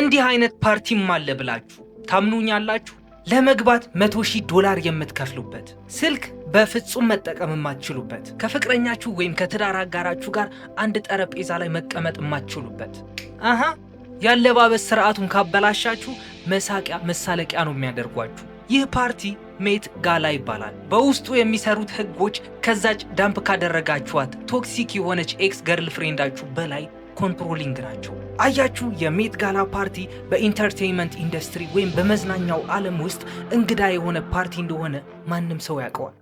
እንዲህ አይነት ፓርቲም አለ ብላችሁ ታምኑኛላችሁ? ለመግባት $100,000 የምትከፍሉበት፣ ስልክ በፍጹም መጠቀም የማትችሉበት፣ ከፍቅረኛችሁ ወይም ከትዳር አጋራችሁ ጋር አንድ ጠረጴዛ ላይ መቀመጥ የማትችሉበት፣ ያለባበስ ስርዓቱን ካበላሻችሁ መሳቂያ መሳለቂያ ነው የሚያደርጓችሁ። ይህ ፓርቲ ሜት ጋላ ይባላል። በውስጡ የሚሰሩት ህጎች ከዛች ዳምፕ ካደረጋችኋት ቶክሲክ የሆነች ኤክስ ገርል ፍሬንዳችሁ በላይ ኮንትሮሊንግ ናቸው። አያችሁ፣ የሜት ጋላ ፓርቲ በኢንተርቴይንመንት ኢንዱስትሪ ወይም በመዝናኛው ዓለም ውስጥ እንግዳ የሆነ ፓርቲ እንደሆነ ማንም ሰው ያውቀዋል።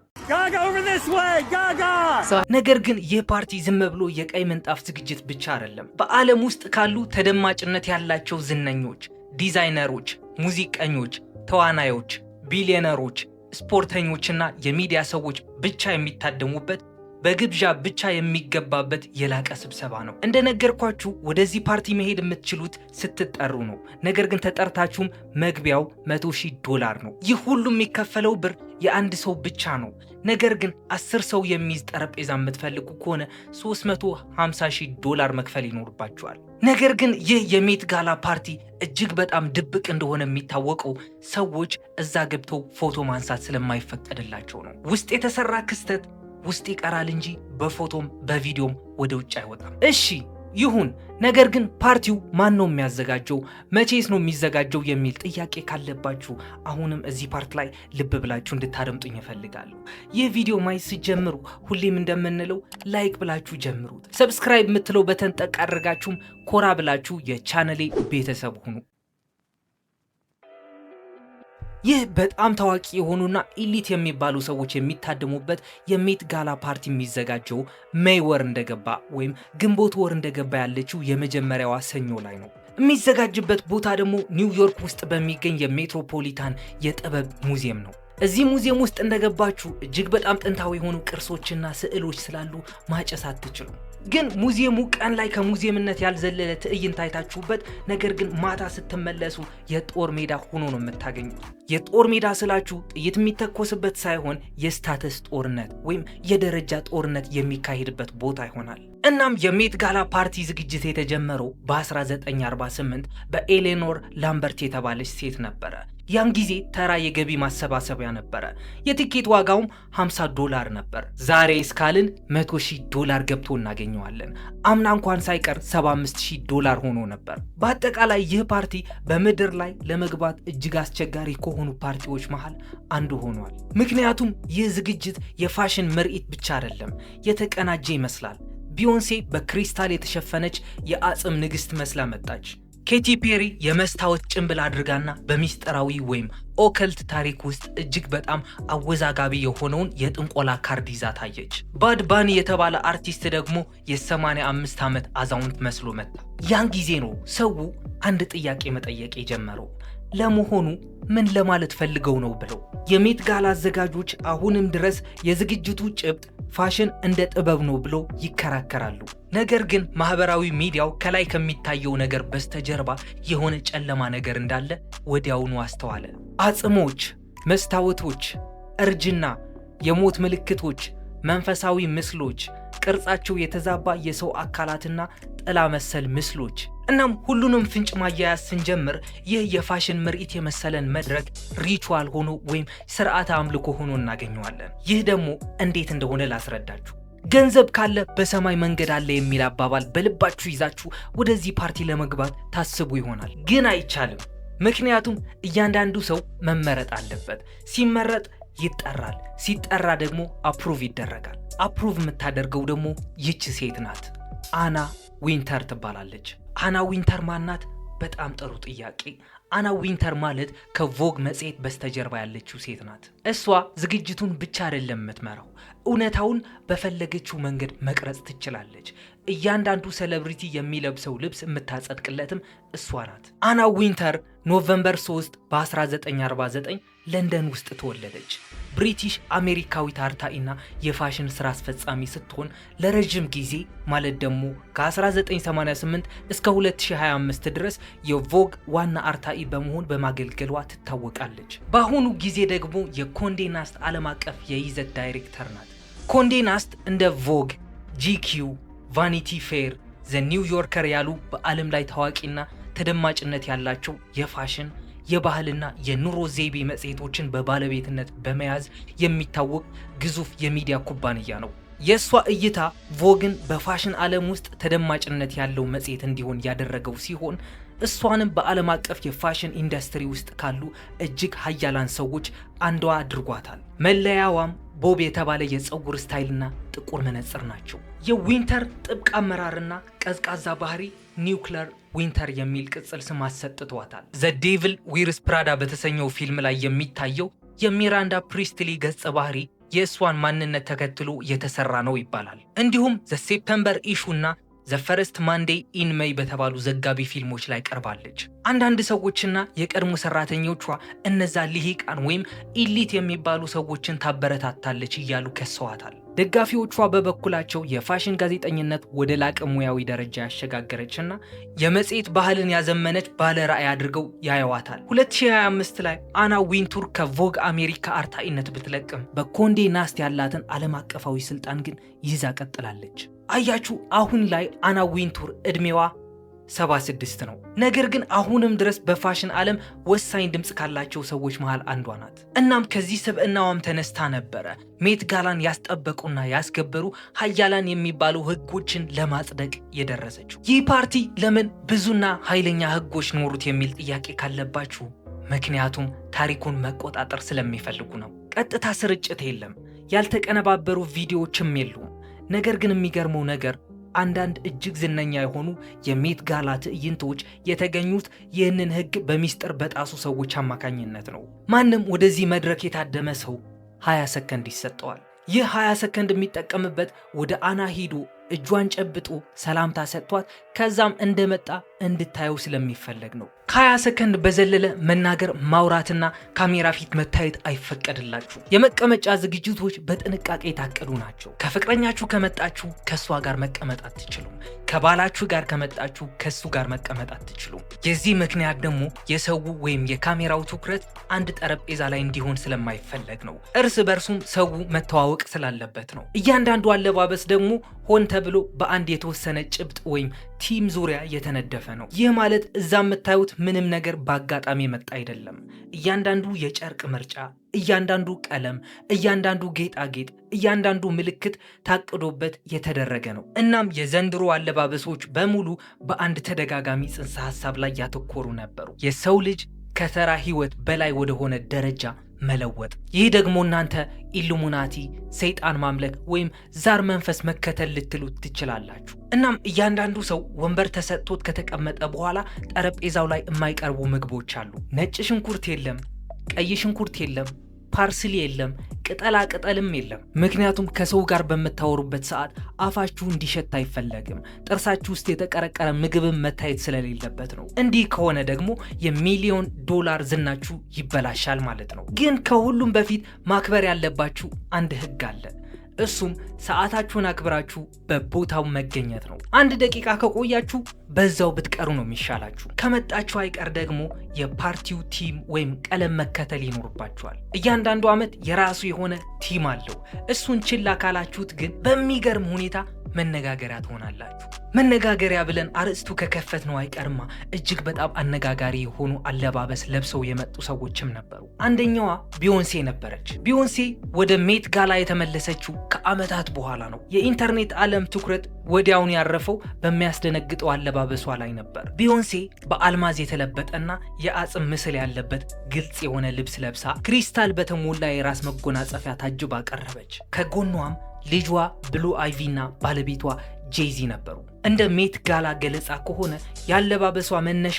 ነገር ግን ይህ ፓርቲ ዝም ብሎ የቀይ ምንጣፍ ዝግጅት ብቻ አይደለም። በዓለም ውስጥ ካሉ ተደማጭነት ያላቸው ዝነኞች፣ ዲዛይነሮች፣ ሙዚቀኞች፣ ተዋናዮች፣ ቢሊዮነሮች፣ ስፖርተኞችና የሚዲያ ሰዎች ብቻ የሚታደሙበት በግብዣ ብቻ የሚገባበት የላቀ ስብሰባ ነው። እንደነገርኳችሁ ወደዚህ ፓርቲ መሄድ የምትችሉት ስትጠሩ ነው። ነገር ግን ተጠርታችሁም መግቢያው $100,000 ነው። ይህ ሁሉ የሚከፈለው ብር የአንድ ሰው ብቻ ነው። ነገር ግን 10 ሰው የሚይዝ ጠረጴዛ የምትፈልጉ ከሆነ $350,000 መክፈል ይኖርባችኋል። ነገር ግን ይህ የሜት ጋላ ፓርቲ እጅግ በጣም ድብቅ እንደሆነ የሚታወቀው ሰዎች እዛ ገብተው ፎቶ ማንሳት ስለማይፈቀድላቸው ነው። ውስጥ የተሰራ ክስተት ውስጥ ይቀራል እንጂ በፎቶም በቪዲዮም ወደ ውጭ አይወጣም። እሺ ይሁን፣ ነገር ግን ፓርቲው ማን ነው የሚያዘጋጀው? መቼስ ነው የሚዘጋጀው? የሚል ጥያቄ ካለባችሁ አሁንም እዚህ ፓርት ላይ ልብ ብላችሁ እንድታደምጡኝ እፈልጋለሁ። ይህ ቪዲዮ ማየት ሲጀምሩ ሁሌም እንደምንለው ላይክ ብላችሁ ጀምሩት። ሰብስክራይብ የምትለው በተን ጠቅ አድርጋችሁም ኮራ ብላችሁ የቻነሌ ቤተሰብ ሁኑ። ይህ በጣም ታዋቂ የሆኑና ኢሊት የሚባሉ ሰዎች የሚታደሙበት የሜት ጋላ ፓርቲ የሚዘጋጀው ሜይ ወር እንደገባ ወይም ግንቦት ወር እንደገባ ያለችው የመጀመሪያዋ ሰኞ ላይ ነው። የሚዘጋጅበት ቦታ ደግሞ ኒውዮርክ ውስጥ በሚገኝ የሜትሮፖሊታን የጥበብ ሙዚየም ነው። እዚህ ሙዚየም ውስጥ እንደገባችሁ እጅግ በጣም ጥንታዊ የሆኑ ቅርሶችና ስዕሎች ስላሉ ማጨስ አትችሉም። ግን ሙዚየሙ ቀን ላይ ከሙዚየምነት ያልዘለለ ትዕይንት አይታችሁበት፣ ነገር ግን ማታ ስትመለሱ የጦር ሜዳ ሆኖ ነው የምታገኙት። የጦር ሜዳ ስላችሁ ጥይት የሚተኮስበት ሳይሆን የስታተስ ጦርነት ወይም የደረጃ ጦርነት የሚካሄድበት ቦታ ይሆናል። እናም የሜት ጋላ ፓርቲ ዝግጅት የተጀመረው በ1948 በኤሌኖር ላምበርት የተባለች ሴት ነበረ። ያን ጊዜ ተራ የገቢ ማሰባሰቢያ ነበረ። የቲኬት ዋጋውም $50 ነበር። ዛሬ እስካልን $100,000 ገብቶ እናገኘዋለን። አምና እንኳን ሳይቀር $75,000 ሆኖ ነበር። በአጠቃላይ ይህ ፓርቲ በምድር ላይ ለመግባት እጅግ አስቸጋሪ ከሆኑ ፓርቲዎች መሃል አንዱ ሆኗል። ምክንያቱም ይህ ዝግጅት የፋሽን ምርኢት ብቻ አይደለም፣ የተቀናጀ ይመስላል። ቢዮንሴ በክሪስታል የተሸፈነች የአጽም ንግስት መስላ መጣች። ኬቲ ፔሪ የመስታወት ጭንብል አድርጋና በሚስጥራዊ ወይም ኦከልት ታሪክ ውስጥ እጅግ በጣም አወዛጋቢ የሆነውን የጥንቆላ ካርድ ይዛ ታየች። ባድ ባኒ የተባለ አርቲስት ደግሞ የ85 ዓመት አዛውንት መስሎ መጣ። ያን ጊዜ ነው ሰው አንድ ጥያቄ መጠየቅ የጀመረው፣ ለመሆኑ ምን ለማለት ፈልገው ነው ብለው። የሜት ጋላ አዘጋጆች አሁንም ድረስ የዝግጅቱ ጭብጥ ፋሽን እንደ ጥበብ ነው ብለው ይከራከራሉ። ነገር ግን ማህበራዊ ሚዲያው ከላይ ከሚታየው ነገር በስተጀርባ የሆነ ጨለማ ነገር እንዳለ ወዲያውኑ አስተዋለ። አጽሞች፣ መስታወቶች፣ እርጅና፣ የሞት ምልክቶች፣ መንፈሳዊ ምስሎች፣ ቅርጻቸው የተዛባ የሰው አካላትና ጥላ መሰል ምስሎች። እናም ሁሉንም ፍንጭ ማያያዝ ስንጀምር ይህ የፋሽን ምርኢት የመሰለን መድረክ ሪቹዋል ሆኖ ወይም ስርዓተ አምልኮ ሆኖ እናገኘዋለን። ይህ ደግሞ እንዴት እንደሆነ ላስረዳችሁ። ገንዘብ ካለ በሰማይ መንገድ አለ የሚል አባባል በልባችሁ ይዛችሁ ወደዚህ ፓርቲ ለመግባት ታስቡ ይሆናል። ግን አይቻልም። ምክንያቱም እያንዳንዱ ሰው መመረጥ አለበት። ሲመረጥ ይጠራል። ሲጠራ ደግሞ አፕሩቭ ይደረጋል። አፕሩቭ የምታደርገው ደግሞ ይህች ሴት ናት። አና ዊንተር ትባላለች። አና ዊንተር ማናት? በጣም ጥሩ ጥያቄ። አና ዊንተር ማለት ከቮግ መጽሔት በስተጀርባ ያለችው ሴት ናት። እሷ ዝግጅቱን ብቻ አይደለም የምትመራው፣ እውነታውን በፈለገችው መንገድ መቅረጽ ትችላለች። እያንዳንዱ ሴሌብሪቲ የሚለብሰው ልብስ የምታጸድቅለትም እሷ ናት። አና ዊንተር ኖቬምበር 3 በ1949 ለንደን ውስጥ ተወለደች። ብሪቲሽ አሜሪካዊት አርታኢና የፋሽን ስራ አስፈጻሚ ስትሆን ለረጅም ጊዜ ማለት ደግሞ ከ1988 እስከ 2025 ድረስ የቮግ ዋና አርታኢ በመሆን በማገልገሏ ትታወቃለች። በአሁኑ ጊዜ ደግሞ የኮንዴ ናስት ዓለም አቀፍ የይዘት ዳይሬክተር ናት። ኮንዴ ናስት እንደ ቮግ፣ ጂኪው፣ ቫኒቲ ፌር፣ ዘ ኒው ዮርከር ያሉ በዓለም ላይ ታዋቂና ተደማጭነት ያላቸው የፋሽን የባህልና የኑሮ ዘይቤ መጽሔቶችን በባለቤትነት በመያዝ የሚታወቅ ግዙፍ የሚዲያ ኩባንያ ነው። የሷ እይታ ቮግን በፋሽን ዓለም ውስጥ ተደማጭነት ያለው መጽሔት እንዲሆን ያደረገው ሲሆን እሷንም በዓለም አቀፍ የፋሽን ኢንዱስትሪ ውስጥ ካሉ እጅግ ሀያላን ሰዎች አንዷ አድርጓታል። መለያዋም ቦብ የተባለ የፀጉር ስታይልና ጥቁር መነጽር ናቸው። የዊንተር ጥብቅ አመራርና ቀዝቃዛ ባህሪ ኒውክለር ዊንተር የሚል ቅጽል ስም አሰጥቷታል። ዘ ዴቪል ዊርስ ፕራዳ በተሰኘው ፊልም ላይ የሚታየው የሚራንዳ ፕሪስትሊ ገጸ ባህሪ የእሷን ማንነት ተከትሎ የተሰራ ነው ይባላል። እንዲሁም ዘ ሴፕተምበር ኢሹና ዘ ፈርስት ማንዴይ ኢን ሜይ በተባሉ ዘጋቢ ፊልሞች ላይ ቀርባለች። አንዳንድ ሰዎችና የቀድሞ ሰራተኞቿ እነዛ ልሂቃን ወይም ኢሊት የሚባሉ ሰዎችን ታበረታታለች እያሉ ከሰዋታል። ደጋፊዎቿ በበኩላቸው የፋሽን ጋዜጠኝነት ወደ ላቀ ሙያዊ ደረጃ ያሸጋገረችና የመጽሔት ባህልን ያዘመነች ባለ ራዕይ አድርገው ያየዋታል። 2025 ላይ አና ዊንቱር ከቮግ አሜሪካ አርታኢነት ብትለቅም በኮንዴ ናስት ያላትን ዓለም አቀፋዊ ስልጣን ግን ይዛ ቀጥላለች። አያችሁ፣ አሁን ላይ አና ዊንቱር እድሜዋ 76 ነው። ነገር ግን አሁንም ድረስ በፋሽን ዓለም ወሳኝ ድምፅ ካላቸው ሰዎች መሃል አንዷ ናት። እናም ከዚህ ስብዕናዋም ተነስታ ነበረ ሜት ጋላን ያስጠበቁና ያስከበሩ ሀያላን የሚባሉ ህጎችን ለማጽደቅ የደረሰችው። ይህ ፓርቲ ለምን ብዙና ኃይለኛ ህጎች ኖሩት የሚል ጥያቄ ካለባችሁ ምክንያቱም ታሪኩን መቆጣጠር ስለሚፈልጉ ነው። ቀጥታ ስርጭት የለም፣ ያልተቀነባበሩ ቪዲዮዎችም የሉም። ነገር ግን የሚገርመው ነገር አንዳንድ እጅግ ዝነኛ የሆኑ የሜት ጋላ ትዕይንቶች የተገኙት ይህንን ህግ በሚስጥር በጣሱ ሰዎች አማካኝነት ነው። ማንም ወደዚህ መድረክ የታደመ ሰው 20 ሰከንድ ይሰጠዋል። ይህ 20 ሰከንድ የሚጠቀምበት ወደ አና ሂዶ እጇን ጨብጦ ሰላምታ ሰጥቷት ከዛም እንደመጣ እንድታየው ስለሚፈለግ ነው። ከ20 ሰከንድ በዘለለ መናገር ማውራትና ካሜራ ፊት መታየት አይፈቀድላችሁ። የመቀመጫ ዝግጅቶች በጥንቃቄ የታቀዱ ናቸው። ከፍቅረኛችሁ ከመጣችሁ ከሷ ጋር መቀመጥ አትችሉም። ከባላችሁ ጋር ከመጣችሁ ከሱ ጋር መቀመጥ አትችሉም። የዚህ ምክንያት ደግሞ የሰው ወይም የካሜራው ትኩረት አንድ ጠረጴዛ ላይ እንዲሆን ስለማይፈለግ ነው። እርስ በርሱም ሰው መተዋወቅ ስላለበት ነው። እያንዳንዱ አለባበስ ደግሞ ሆን ተብሎ በአንድ የተወሰነ ጭብጥ ወይም ቲም ዙሪያ የተነደፈ ነው። ይህ ማለት እዛ የምታዩት ምንም ነገር በአጋጣሚ የመጣ አይደለም። እያንዳንዱ የጨርቅ ምርጫ፣ እያንዳንዱ ቀለም፣ እያንዳንዱ ጌጣጌጥ፣ እያንዳንዱ ምልክት ታቅዶበት የተደረገ ነው። እናም የዘንድሮ አለባበሶች በሙሉ በአንድ ተደጋጋሚ ጽንሰ ሐሳብ ላይ ያተኮሩ ነበሩ። የሰው ልጅ ከተራ ህይወት በላይ ወደሆነ ደረጃ መለወጥ። ይህ ደግሞ እናንተ ኢሉሚናቲ፣ ሰይጣን ማምለክ ወይም ዛር መንፈስ መከተል ልትሉት ትችላላችሁ። እናም እያንዳንዱ ሰው ወንበር ተሰጥቶት ከተቀመጠ በኋላ ጠረጴዛው ላይ የማይቀርቡ ምግቦች አሉ። ነጭ ሽንኩርት የለም፣ ቀይ ሽንኩርት የለም፣ ፓርስሊ የለም፣ ቅጠላ ቅጠልም የለም። ምክንያቱም ከሰው ጋር በምታወሩበት ሰዓት አፋችሁ እንዲሸት አይፈለግም። ጥርሳችሁ ውስጥ የተቀረቀረ ምግብን መታየት ስለሌለበት ነው። እንዲህ ከሆነ ደግሞ የሚሊዮን ዶላር ዝናችሁ ይበላሻል ማለት ነው። ግን ከሁሉም በፊት ማክበር ያለባችሁ አንድ ህግ አለ። እሱም ሰዓታችሁን አክብራችሁ በቦታው መገኘት ነው። 1 ደቂቃ ከቆያችሁ በዛው ብትቀሩ ነው የሚሻላችሁ። ከመጣችሁ አይቀር ደግሞ የፓርቲው ቲም ወይም ቀለም መከተል ይኖርባችኋል። እያንዳንዱ ዓመት የራሱ የሆነ ቲም አለው። እሱን ችላ ካላችሁት ግን በሚገርም ሁኔታ መነጋገሪያ ትሆናላችሁ። መነጋገሪያ ብለን አርዕስቱ ከከፈት ነው አይቀርማ እጅግ በጣም አነጋጋሪ የሆኑ አለባበስ ለብሰው የመጡ ሰዎችም ነበሩ። አንደኛዋ ቢዮንሴ ነበረች። ቢዮንሴ ወደ ሜት ጋላ የተመለሰችው ከዓመታት በኋላ ነው። የኢንተርኔት ዓለም ትኩረት ወዲያውን ያረፈው በሚያስደነግጠው አለባበሷ ላይ ነበር። ቢዮንሴ በአልማዝ የተለበጠና የአጽም ምስል ያለበት ግልጽ የሆነ ልብስ ለብሳ ክሪስታል በተሞላ የራስ መጎናጸፊያ ታጅባ ቀረበች። ከጎኗም ልጇ ብሉ አይቪና ባለቤቷ ጄዚ ነበሩ። እንደ ሜት ጋላ ገለጻ ከሆነ ያለባበሷ መነሻ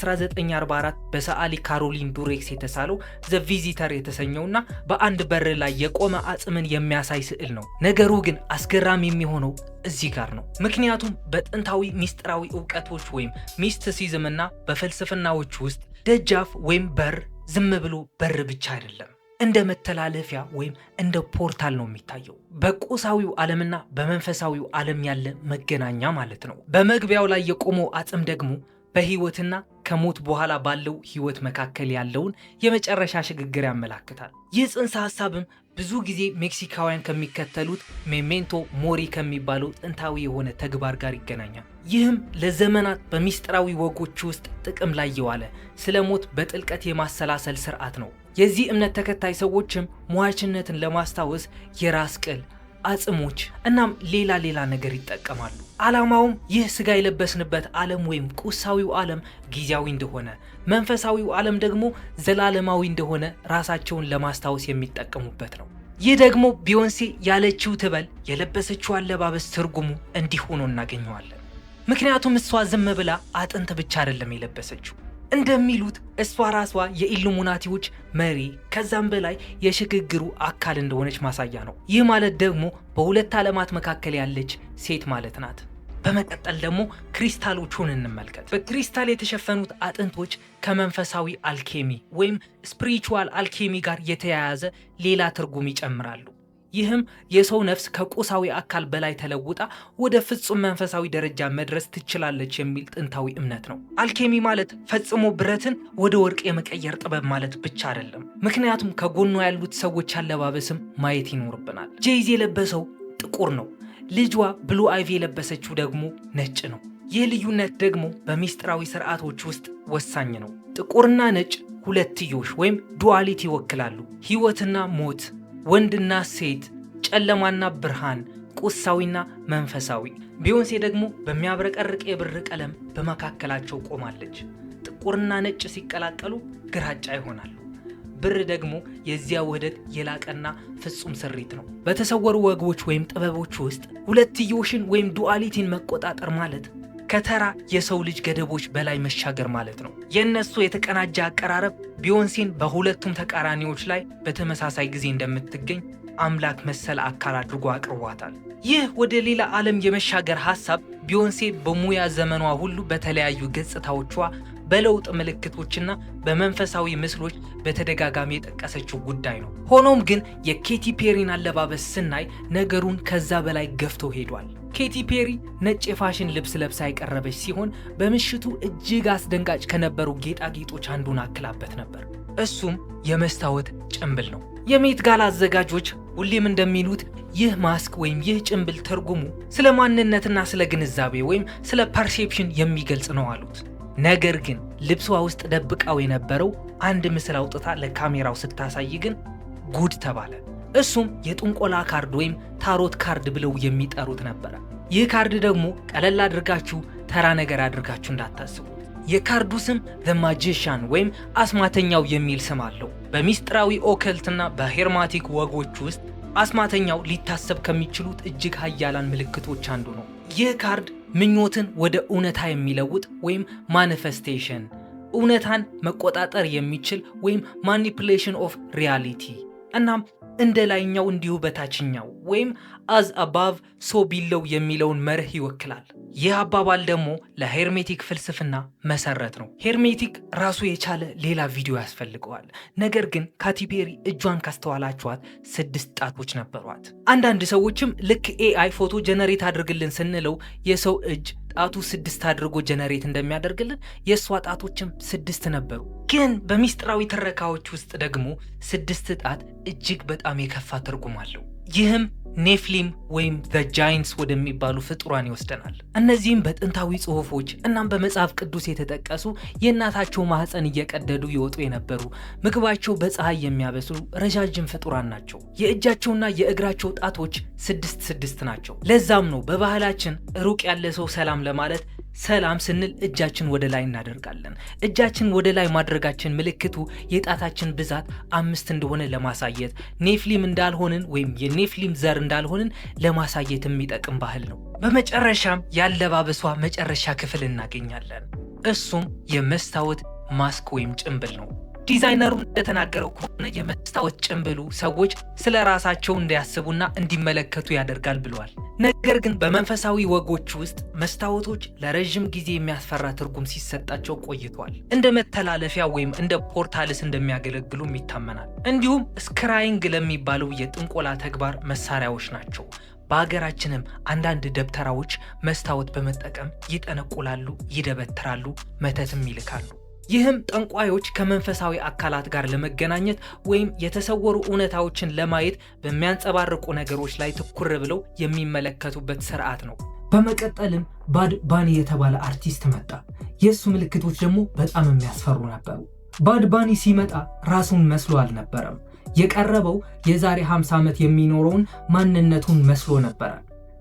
በ1944 በሰዓሊ ካሮሊን ዱሬክስ የተሳለው ዘ ቪዚተር የተሰኘውና በአንድ በር ላይ የቆመ አጽምን የሚያሳይ ስዕል ነው። ነገሩ ግን አስገራሚ የሚሆነው እዚህ ጋር ነው። ምክንያቱም በጥንታዊ ሚስጥራዊ ዕውቀቶች ወይም ሚስቲሲዝምና በፍልስፍናዎች ውስጥ ደጃፍ ወይም በር ዝም ብሎ በር ብቻ አይደለም፣ እንደ መተላለፊያ ወይም እንደ ፖርታል ነው የሚታየው። በቁሳዊው ዓለምና በመንፈሳዊው ዓለም ያለ መገናኛ ማለት ነው። በመግቢያው ላይ የቆመው አጽም ደግሞ በህይወትና ከሞት በኋላ ባለው ህይወት መካከል ያለውን የመጨረሻ ሽግግር ያመላክታል። ይህ ጽንሰ ሐሳብም ብዙ ጊዜ ሜክሲካውያን ከሚከተሉት ሜሜንቶ ሞሪ ከሚባለው ጥንታዊ የሆነ ተግባር ጋር ይገናኛል። ይህም ለዘመናት በሚስጥራዊ ወጎች ውስጥ ጥቅም ላይ የዋለ ስለ ሞት በጥልቀት የማሰላሰል ስርዓት ነው። የዚህ እምነት ተከታይ ሰዎችም ሟችነትን ለማስታወስ የራስ ቅል፣ አጽሞች እናም ሌላ ነገር ይጠቀማሉ። ዓላማውም ይህ ስጋ የለበስንበት ዓለም ወይም ቁሳዊው ዓለም ጊዜያዊ እንደሆነ፣ መንፈሳዊው ዓለም ደግሞ ዘላለማዊ እንደሆነ ራሳቸውን ለማስታወስ የሚጠቀሙበት ነው። ይህ ደግሞ ቢዮንሴ ያለችው ትበል የለበሰችው አለባበስ ትርጉሙ እንዲህ ሆኖ እናገኘዋለን። ምክንያቱም እሷ ዝም ብላ አጥንት ብቻ አይደለም የለበሰችው። እንደሚሉት እሷ ራሷ የኢሉሚናቲዎች መሪ ከዛም በላይ የሽግግሩ አካል እንደሆነች ማሳያ ነው። ይህ ማለት ደግሞ በሁለት ዓለማት መካከል ያለች ሴት ማለት ናት። በመቀጠል ደግሞ ክሪስታሎቹን እንመልከት። በክሪስታል የተሸፈኑት አጥንቶች ከመንፈሳዊ አልኬሚ ወይም ስፒሪቹዋል አልኬሚ ጋር የተያያዘ ሌላ ትርጉም ይጨምራሉ። ይህም የሰው ነፍስ ከቁሳዊ አካል በላይ ተለውጣ ወደ ፍጹም መንፈሳዊ ደረጃ መድረስ ትችላለች የሚል ጥንታዊ እምነት ነው። አልኬሚ ማለት ፈጽሞ ብረትን ወደ ወርቅ የመቀየር ጥበብ ማለት ብቻ አይደለም። ምክንያቱም ከጎኗ ያሉት ሰዎች አለባበስም ማየት ይኖርብናል። ጄይዚ የለበሰው ጥቁር ነው። ልጇ ብሉ አይቪ የለበሰችው ደግሞ ነጭ ነው። ይህ ልዩነት ደግሞ በሚስጥራዊ ስርዓቶች ውስጥ ወሳኝ ነው። ጥቁርና ነጭ ሁለትዮሽ ወይም ዱዋሊቲ ይወክላሉ። ህይወትና ሞት፣ ወንድና ሴት፣ ጨለማና ብርሃን፣ ቁሳዊና መንፈሳዊ። ቢዮንሴ ደግሞ በሚያብረቀርቅ የብር ቀለም በመካከላቸው ቆማለች። ጥቁርና ነጭ ሲቀላቀሉ ግራጫ ይሆናሉ። ብር ደግሞ የዚያ ውህደት የላቀና ፍጹም ስሪት ነው። በተሰወሩ ወጎች ወይም ጥበቦች ውስጥ ሁለትዮሽን ወይም ዱአሊቲን መቆጣጠር ማለት ከተራ የሰው ልጅ ገደቦች በላይ መሻገር ማለት ነው። የእነሱ የተቀናጀ አቀራረብ ቢዮንሴን በሁለቱም ተቃራኒዎች ላይ በተመሳሳይ ጊዜ እንደምትገኝ አምላክ መሰል አካል አድርጎ አቅርቧታል። ይህ ወደ ሌላ ዓለም የመሻገር ሐሳብ ቢዮንሴ በሙያ ዘመኗ ሁሉ በተለያዩ ገጽታዎቿ በለውጥ ምልክቶችና በመንፈሳዊ ምስሎች በተደጋጋሚ የጠቀሰችው ጉዳይ ነው። ሆኖም ግን የኬቲ ፔሪን አለባበስ ስናይ ነገሩን ከዛ በላይ ገፍቶ ሄዷል። ኬቲ ፔሪ ነጭ የፋሽን ልብስ ለብሳ የቀረበች ሲሆን በምሽቱ እጅግ አስደንጋጭ ከነበሩ ጌጣጌጦች አንዱን አክላበት ነበር። እሱም የመስታወት ጭንብል ነው። የሜት ጋላ አዘጋጆች ሁሌም እንደሚሉት ይህ ማስክ ወይም ይህ ጭንብል ትርጉሙ ስለ ማንነትና ስለ ግንዛቤ ወይም ስለ ፐርሴፕሽን የሚገልጽ ነው አሉት። ነገር ግን ልብሷ ውስጥ ደብቃው የነበረው አንድ ምስል አውጥታ ለካሜራው ስታሳይ ግን ጉድ ተባለ። እሱም የጥንቆላ ካርድ ወይም ታሮት ካርድ ብለው የሚጠሩት ነበረ። ይህ ካርድ ደግሞ ቀለል አድርጋችሁ ተራ ነገር አድርጋችሁ እንዳታስቡ። የካርዱ ስም ዘ ማጂሻን ወይም አስማተኛው የሚል ስም አለው። በሚስጥራዊ ኦከልትና በሄርማቲክ ወጎች ውስጥ አስማተኛው ሊታሰብ ከሚችሉት እጅግ ኃያላን ምልክቶች አንዱ ነው። ይህ ካርድ ምኞትን ወደ እውነታ የሚለውጥ ወይም ማኒፌስቴሽን፣ እውነታን መቆጣጠር የሚችል ወይም ማኒፑሌሽን ኦፍ ሪያሊቲ እናም እንደ ላይኛው እንዲሁ በታችኛው ወይም አዝ አባቭ ሶ ቢለው የሚለውን መርህ ይወክላል። ይህ አባባል ደግሞ ለሄርሜቲክ ፍልስፍና መሰረት ነው። ሄርሜቲክ ራሱ የቻለ ሌላ ቪዲዮ ያስፈልገዋል። ነገር ግን ካቲ ፔሪ እጇን ካስተዋላችኋት 6 ጣቶች ነበሯት። አንዳንድ ሰዎችም ልክ ኤአይ ፎቶ ጀነሬት አድርግልን ስንለው የሰው እጅ ጣቱ 6 አድርጎ ጀነሬት እንደሚያደርግልን የእሷ ጣቶችም 6 ነበሩ። ግን በሚስጥራዊ ትረካዎች ውስጥ ደግሞ 6 ጣት እጅግ በጣም የከፋ ትርጉም አለው። ይህም ኔፍሊም ወይም ዘ ጃይንትስ ወደሚባሉ ፍጡራን ይወስደናል። እነዚህም በጥንታዊ ጽሑፎች እናም በመጽሐፍ ቅዱስ የተጠቀሱ የእናታቸው ማህፀን እየቀደዱ ይወጡ የነበሩ ምግባቸው በፀሐይ የሚያበስሉ ረጃጅም ፍጡራን ናቸው። የእጃቸውና የእግራቸው ጣቶች 6 ናቸው። ለዛም ነው በባህላችን ሩቅ ያለ ሰው ሰላም ለማለት ሰላም ስንል እጃችን ወደ ላይ እናደርጋለን። እጃችን ወደ ላይ ማድረጋችን ምልክቱ የጣታችን ብዛት 5 እንደሆነ ለማሳየት ኔፍሊም እንዳልሆንን ወይም የኔፍሊም ዘር እንዳልሆንን ለማሳየት የሚጠቅም ባህል ነው። በመጨረሻም ያለባበሷ መጨረሻ ክፍል እናገኛለን። እሱም የመስታወት ማስክ ወይም ጭንብል ነው። ዲዛይነሩ እንደተናገረው ከሆነ የመስታወት ጭንብሉ ሰዎች ስለ ራሳቸው እንዲያስቡና እንዲመለከቱ ያደርጋል ብለዋል። ነገር ግን በመንፈሳዊ ወጎች ውስጥ መስታወቶች ለረጅም ጊዜ የሚያስፈራ ትርጉም ሲሰጣቸው ቆይቷል። እንደ መተላለፊያ ወይም እንደ ፖርታልስ እንደሚያገለግሉም ይታመናል። እንዲሁም ስክራይንግ ለሚባለው የጥንቆላ ተግባር መሳሪያዎች ናቸው። በሀገራችንም አንዳንድ ደብተራዎች መስታወት በመጠቀም ይጠነቁላሉ፣ ይደበትራሉ፣ መተትም ይልካሉ። ይህም ጠንቋዮች ከመንፈሳዊ አካላት ጋር ለመገናኘት ወይም የተሰወሩ እውነታዎችን ለማየት በሚያንጸባርቁ ነገሮች ላይ ትኩር ብለው የሚመለከቱበት ስርዓት ነው። በመቀጠልም ባድ ባኒ የተባለ አርቲስት መጣ። የሱ ምልክቶች ደግሞ በጣም የሚያስፈሩ ነበሩ። ባድ ባኒ ሲመጣ ራሱን መስሎ አልነበረም የቀረበው፣ የዛሬ 50 ዓመት የሚኖረውን ማንነቱን መስሎ ነበር።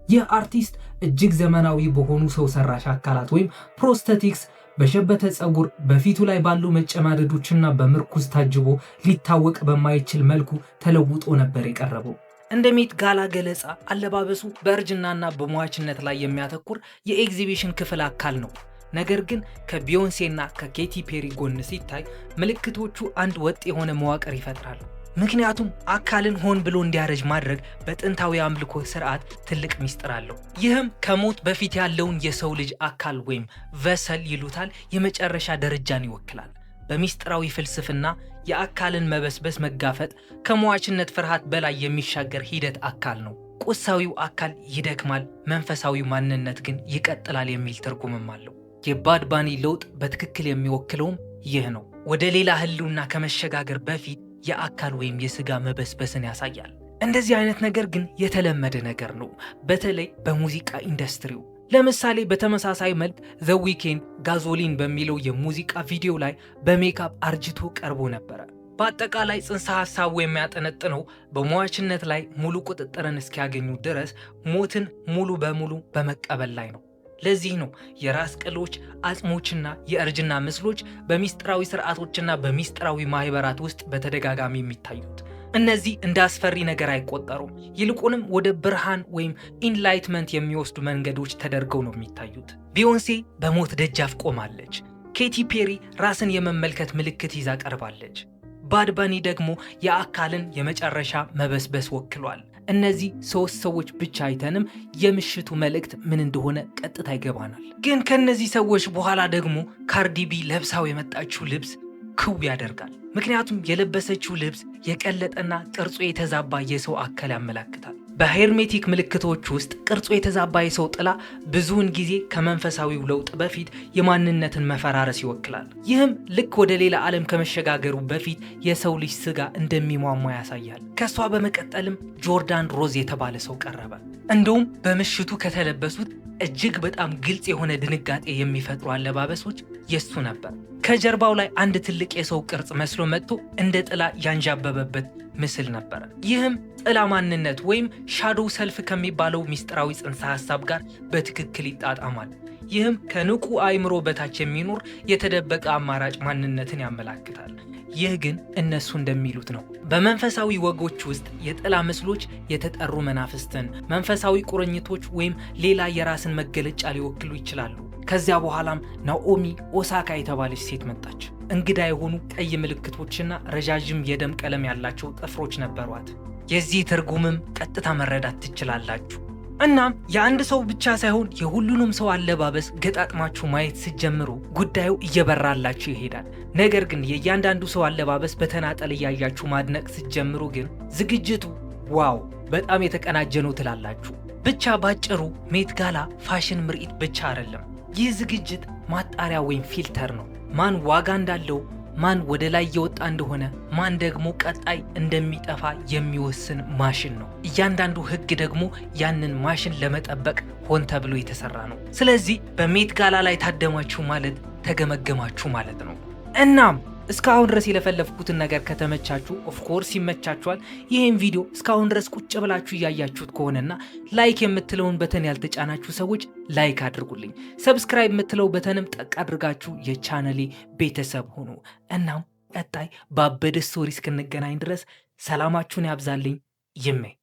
ይህ አርቲስት እጅግ ዘመናዊ በሆኑ ሰው ሰራሽ አካላት ወይም ፕሮስቴቲክስ፣ በሸበተ ጸጉር፣ በፊቱ ላይ ባሉ መጨማደዶችና በምርኩዝ ታጅቦ ሊታወቅ በማይችል መልኩ ተለውጦ ነበር የቀረበው። እንደ ሜት ጋላ ገለጻ አለባበሱ በእርጅናና በሟችነት ላይ የሚያተኩር የኤግዚቢሽን ክፍል አካል ነው። ነገር ግን ከቢዮንሴና ከኬቲ ፔሪ ጎን ሲታይ ምልክቶቹ አንድ ወጥ የሆነ መዋቅር ይፈጥራሉ። ምክንያቱም አካልን ሆን ብሎ እንዲያረጅ ማድረግ በጥንታዊ አምልኮ ስርዓት ትልቅ ሚስጥር አለው። ይህም ከሞት በፊት ያለውን የሰው ልጅ አካል ወይም ቨሰል ይሉታል የመጨረሻ ደረጃን ይወክላል። በሚስጥራዊ ፍልስፍና የአካልን መበስበስ መጋፈጥ ከሟችነት ፍርሃት በላይ የሚሻገር ሂደት አካል ነው። ቁሳዊው አካል ይደክማል፣ መንፈሳዊ ማንነት ግን ይቀጥላል የሚል ትርጉምም አለው። የባድ ባኒ ለውጥ በትክክል የሚወክለውም ይህ ነው። ወደ ሌላ ህልውና ከመሸጋገር በፊት የአካል ወይም የስጋ መበስበስን ያሳያል። እንደዚህ አይነት ነገር ግን የተለመደ ነገር ነው፣ በተለይ በሙዚቃ ኢንዱስትሪው። ለምሳሌ በተመሳሳይ መልክ ዘ ዊኬንድ ጋዞሊን በሚለው የሙዚቃ ቪዲዮ ላይ በሜካፕ አርጅቶ ቀርቦ ነበረ። በአጠቃላይ ጽንሰ ሐሳቡ የሚያጠነጥነው በሟችነት ላይ ሙሉ ቁጥጥርን እስኪያገኙ ድረስ ሞትን ሙሉ በሙሉ በመቀበል ላይ ነው። ለዚህ ነው የራስ ቅሎች፣ አጽሞችና የእርጅና ምስሎች በሚስጥራዊ ስርዓቶችና በሚስጥራዊ ማህበራት ውስጥ በተደጋጋሚ የሚታዩት። እነዚህ እንደ አስፈሪ ነገር አይቆጠሩም፣ ይልቁንም ወደ ብርሃን ወይም ኢንላይትመንት የሚወስዱ መንገዶች ተደርገው ነው የሚታዩት። ቢዮንሴ በሞት ደጃፍ ቆማለች። ኬቲ ፔሪ ራስን የመመልከት ምልክት ይዛ ቀርባለች። ባድ ባኒ ደግሞ የአካልን የመጨረሻ መበስበስ ወክሏል። እነዚህ ሶስት ሰዎች ብቻ አይተንም የምሽቱ መልእክት ምን እንደሆነ ቀጥታ ይገባናል። ግን ከነዚህ ሰዎች በኋላ ደግሞ ካርዲ ቢ ለብሳው የመጣችው ልብስ ክው ያደርጋል። ምክንያቱም የለበሰችው ልብስ የቀለጠና ቅርጹ የተዛባ የሰው አካል ያመላክታል። በሄርሜቲክ ምልክቶች ውስጥ ቅርጹ የተዛባ የሰው ጥላ ብዙውን ጊዜ ከመንፈሳዊው ለውጥ በፊት የማንነትን መፈራረስ ይወክላል። ይህም ልክ ወደ ሌላ ዓለም ከመሸጋገሩ በፊት የሰው ልጅ ስጋ እንደሚሟሟ ያሳያል። ከሷ በመቀጠልም ጆርዳን ሮዝ የተባለ ሰው ቀረበ። እንደውም በምሽቱ ከተለበሱት እጅግ በጣም ግልጽ የሆነ ድንጋጤ የሚፈጥሩ አለባበሶች የሱ ነበር። ከጀርባው ላይ አንድ ትልቅ የሰው ቅርጽ መስሎ መጥቶ እንደ ጥላ ያንዣበበበት ምስል ነበር። ይህም ጥላ ማንነት ወይም ሻዶው ሰልፍ ከሚባለው ሚስጥራዊ ጽንሰ ሐሳብ ጋር በትክክል ይጣጣማል። ይህም ከንቁ አእምሮ በታች የሚኖር የተደበቀ አማራጭ ማንነትን ያመላክታል። ይህ ግን እነሱ እንደሚሉት ነው። በመንፈሳዊ ወጎች ውስጥ የጥላ ምስሎች የተጠሩ መናፍስትን፣ መንፈሳዊ ቁርኝቶች ወይም ሌላ የራስን መገለጫ ሊወክሉ ይችላሉ። ከዚያ በኋላም ናኦሚ ኦሳካ የተባለች ሴት መጣች። እንግዳ የሆኑ ቀይ ምልክቶችና ረዣዥም የደም ቀለም ያላቸው ጥፍሮች ነበሯት። የዚህ ትርጉምም ቀጥታ መረዳት ትችላላችሁ። እናም የአንድ ሰው ብቻ ሳይሆን የሁሉንም ሰው አለባበስ ገጣጥማችሁ ማየት ስትጀምሩ ጉዳዩ እየበራላችሁ ይሄዳል። ነገር ግን የእያንዳንዱ ሰው አለባበስ በተናጠል እያያችሁ ማድነቅ ስትጀምሩ ግን ዝግጅቱ ዋው በጣም የተቀናጀ ነው ትላላችሁ። ብቻ ባጭሩ ሜት ጋላ ፋሽን ምርኢት ብቻ አይደለም። ይህ ዝግጅት ማጣሪያ ወይም ፊልተር ነው። ማን ዋጋ እንዳለው፣ ማን ወደ ላይ እየወጣ እንደሆነ፣ ማን ደግሞ ቀጣይ እንደሚጠፋ የሚወስን ማሽን ነው። እያንዳንዱ ህግ ደግሞ ያንን ማሽን ለመጠበቅ ሆን ተብሎ የተሰራ ነው። ስለዚህ በሜት ጋላ ላይ ታደማችሁ ማለት ተገመገማችሁ ማለት ነው። እናም እስካሁን ድረስ የለፈለፍኩትን ነገር ከተመቻችሁ ኦፍ ኮርስ ይመቻችኋል። ይህን ቪዲዮ እስካሁን ድረስ ቁጭ ብላችሁ እያያችሁት ከሆነና ላይክ የምትለውን በተን ያልተጫናችሁ ሰዎች ላይክ አድርጉልኝ። ሰብስክራይብ የምትለው በተንም ጠቅ አድርጋችሁ የቻናሌ ቤተሰብ ሁኑ። እናም ቀጣይ ባበደ ስቶሪ እስክንገናኝ ድረስ ሰላማችሁን ያብዛልኝ። ይመኝ